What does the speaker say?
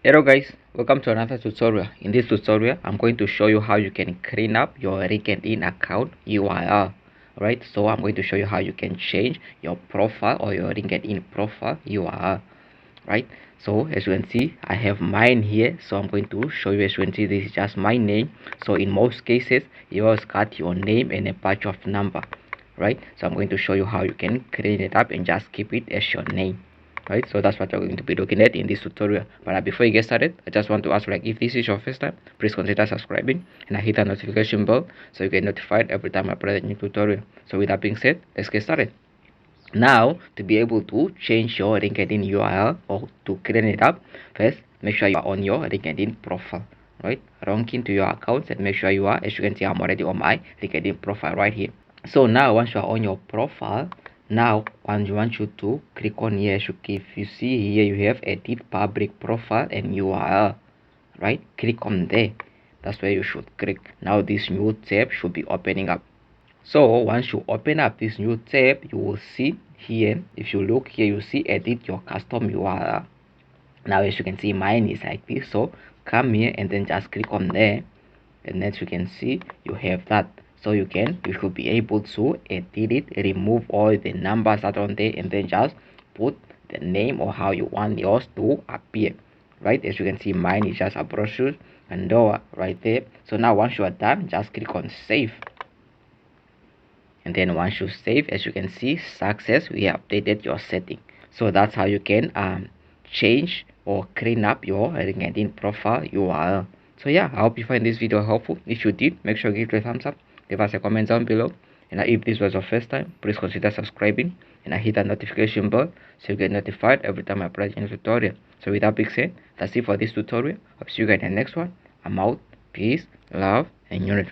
Hello guys, welcome to another tutorial. In this tutorial, I'm going to show you how you can clean up your LinkedIn account URL. Alright, so I'm going to show you how you can change your profile or your LinkedIn profile URL. Right, so as you can see, I have mine here, so I'm going to show you. As you can see, this is just my name. So in most cases, you always got your name and a bunch of number. Right, so I'm going to show you how you can clean it up and just keep it as your name. Right, so that's what you're going to be looking at in this tutorial. But before you get started, I just want to ask, like, if this is your first time, please consider subscribing and hit the notification bell so you get notified every time I upload a new tutorial. So with that being said, let's get started. Now, to be able to change your LinkedIn URL or to clean it up, first make sure you are on your LinkedIn profile. Right, log into your accounts and make sure you are. As you can see, I'm already on my LinkedIn profile right here. So now once you are on your profile, now I want you to click on here. If you see here, you have edit public profile and URL. Right, click on there. That's where you should click. Now this new tab should be opening up. So once you open up this new tab, you will see here, if you look here, you see edit your custom URL. Now as you can see, mine is like this. So come here and then just click on there, and as you can see, you have that. So you should be able to edit it, remove all the numbers that are on there, and then just put the name or how you want yours to appear. Right, as you can see, mine is just a brochure Kandowa right there. So now once you are done, just click on save. And then once you save, as you can see, success, we updated your setting. So that's how you can change or clean up your LinkedIn profile URL. So yeah, I hope you find this video helpful. If you did, make sure you give it a thumbs up, leave us a comment down below, and if this was your first time, please consider subscribing and hit that notification bell so you get notified every time I upload a new tutorial. So with that being said, that's it for this tutorial. I'll see you guys in the next one. I'm out. Peace, love, and unity.